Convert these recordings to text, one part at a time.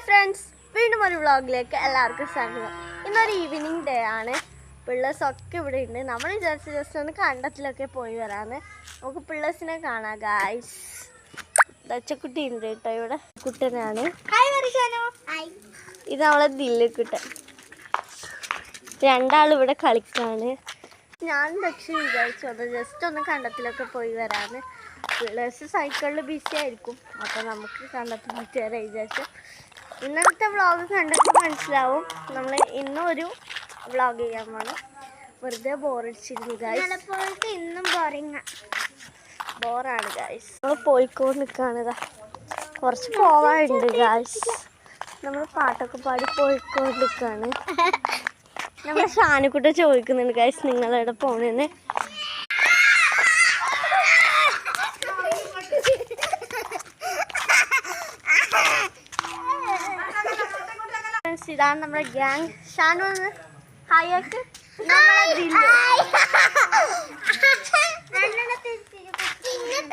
Friends, വീണ്ടും ഒരു വ്ളോഗിലേക്ക് എല്ലാവർക്കും സ്വാഗതം. ഇന്നൊരു ഈവനിങ് ഡേ ആണ്. പിള്ളേഴ്സൊക്കെ ഇവിടെ ഉണ്ട്. നമ്മൾ വിചാരിച്ച ജസ്റ്റ് ഒന്ന് കണ്ടത്തിലൊക്കെ പോയി വരാന്ന്. നമുക്ക് പിള്ളേഴ്സിനെ കാണാം ഗായ്സ്. ദച്ചക്കുട്ടി ഉണ്ട് കേട്ടോ ഇവിടെ. കുട്ടനാണ്. ഇത് നമ്മളെ ദില്ലിക്കുട്ടൻ. രണ്ടാളിവിടെ കളിക്കാണ്. ഞാൻ പക്ഷേ വിചാരിച്ചു അത് ജസ്റ്റ് ഒന്ന് കണ്ടത്തിലൊക്കെ പോയി വരാന്ന്. പിള്ളേഴ്സ് സൈക്കിളിൽ ബിസി ആയിരിക്കും, അപ്പോൾ നമുക്ക് കണ്ടത്തിൽ പോയിട്ട് വരാൻ വിചാരിച്ചു. ഇന്നത്തെ വ്ളോഗ് കണ്ടിട്ട് മനസ്സിലാവും നമ്മൾ ഇന്നൊരു വ്ളോഗ് ചെയ്യാൻ വേണം. വെറുതെ ബോറടിച്ചിരുന്നു ഗായ്സ്. ഇന്നും ബോറാണ് ഗായ്സ്. നമ്മൾ പോയിക്കൊണ്ട് നിൽക്കുകയാണ്. കുറച്ച് പോവാനുണ്ട് ഗായ്സ്. നമ്മൾ പാട്ടൊക്കെ പാടി പോയിക്കൊണ്ട് നിൽക്കുകയാണ്. നമ്മൾ ഷാനുക്കുട്ട ചോദിക്കുന്നുണ്ട് ഗായ്സ്, നിങ്ങളെവിടെ പോണെന്ന്. ഇതാണ് നമ്മുടെ ഗ്യാങ്. ഷാനു ഹായ്ക്ക്.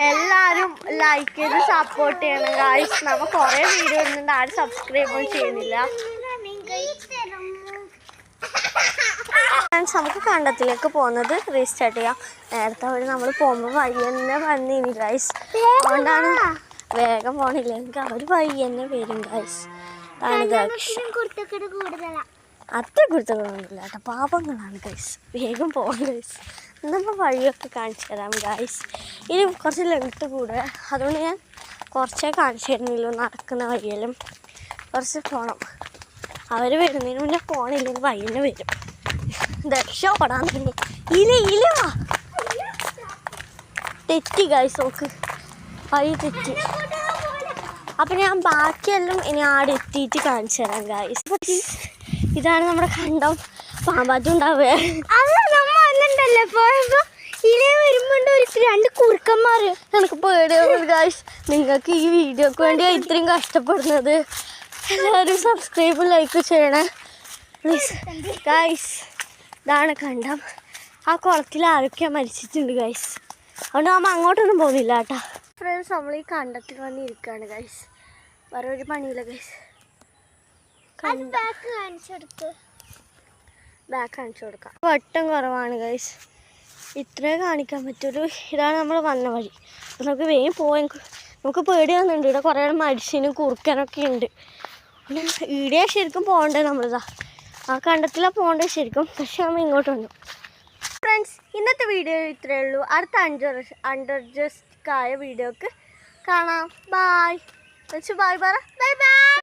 എല്ലാരും ലൈക്ക് ചെയ്ത് സപ്പോർട്ട് ചെയ്യണം ഗായ്സ്. നമ്മ കുറെ വീഡിയോ ഇടുന്നുണ്ട്, ആരും സബ്സ്ക്രൈബ് ചെയ്യുന്നില്ല. നമുക്ക് കണ്ടത്തിലേക്ക് പോകുന്നത് റീസ്റ്റാർട്ട് ചെയ്യാം. നേരത്തെ വഴി നമ്മൾ പോകുമ്പോൾ വഴി തന്നെ വന്നിനി ഗായ്സ്. അതുകൊണ്ടാണ് വേഗം പോണില്ല, എനിക്ക് അവർ വഴി തന്നെ വരും ഗായ്സ്. അത്ര കുരുത്തകളൊന്നുമില്ല കേട്ടോ, പാപങ്ങളാണ് ഗൈസ്. വേഗം പോകാം ഗൈസ്. നമ്മൾ വഴിയൊക്കെ കാണിച്ചു തരാം ഗൈസ്. ഇനി കുറച്ച് ലെങ്ത്ത് കൂടുക, അതുകൊണ്ട് ഞാൻ കുറച്ചേ കാണിച്ചു തരുന്നില്ല. നടക്കുന്ന വഴിയെല്ലാം കുറച്ച് പോകണം. അവർ വരുന്നതിന് മുന്നേ പോകണില്ലെങ്കിൽ വഴിനെ വരും. ദക്ഷ ഓടാൻ തന്നെ ഇല വാ. തെറ്റി ഗൈസ്, നോക്ക് വഴി തെറ്റി. അപ്പം ഞാൻ ബാക്കിയെല്ലാം ഇനി ആടെ എത്തിയിട്ട് കാണിച്ചു തരാം ഗായ്സ്. ഇതാണ് നമ്മുടെ കണ്ടം. പാമ്പാറ്റും ഉണ്ടാവുക പോയപ്പോ ഇല വരുമ്പോണ്ട് രണ്ട് കുറുക്കന്മാർ. എനിക്ക് പേടിയാവുന്നത് ഗായ്സ്. നിങ്ങൾക്ക് ഈ വീഡിയോക്ക് വേണ്ടി ഇത്രയും കഷ്ടപ്പെടുന്നത്. എല്ലാവരും സബ്സ്ക്രൈബ് ലൈക്ക് ചെയ്യണേ പ്ലീസ് ഗായ്സ്. ഇതാണ് കണ്ടം. ആ കുളത്തിൽ ആരൊക്കെ മരിച്ചിട്ടുണ്ട് ഗായ്സ്. അതുകൊണ്ട് നമ്മൾ അങ്ങോട്ടൊന്നും പോകുന്നില്ല കേട്ടോ. ഫ്രണ്ട്സ്, നമ്മൾ ഈ കണ്ടത്തിൽ വന്നിരിക്കുകയാണ് ഗൈസ്. വേറെ ഒരു പണിയില്ല ഗൈസ്. ബാക്ക് കാണിച്ചു കൊടുക്കാം. വട്ടം കുറവാണ് ഗൈസ്, ഇത്രേ കാണിക്കാൻ പറ്റുള്ളൂ. ഇതാണ് നമ്മൾ വന്ന വഴി. നമുക്ക് വേഗം പോയി. നമുക്ക് പേടിയാകുന്നുണ്ട്, ഇവിടെ കുറേ മനുഷ്യനും കുറുക്കനൊക്കെ ഉണ്ട്. ഈടെ ശരിക്കും പോകണ്ടേ നമ്മളിതാ ആ കണ്ടത്തിലാണ് പോകേണ്ടത് ശരിക്കും. പക്ഷെ നമ്മൾ ഇങ്ങോട്ട് വന്നു. ഫ്രണ്ട്സ്, ഇന്നത്തെ വീഡിയോ ഇത്രയേ ഉള്ളൂ. അടുത്ത അണ്ടർജസ്റ്റ് ആയ വീഡിയോക്ക് കാണാം. ബൈ. ബൈ പറ. Bye bye.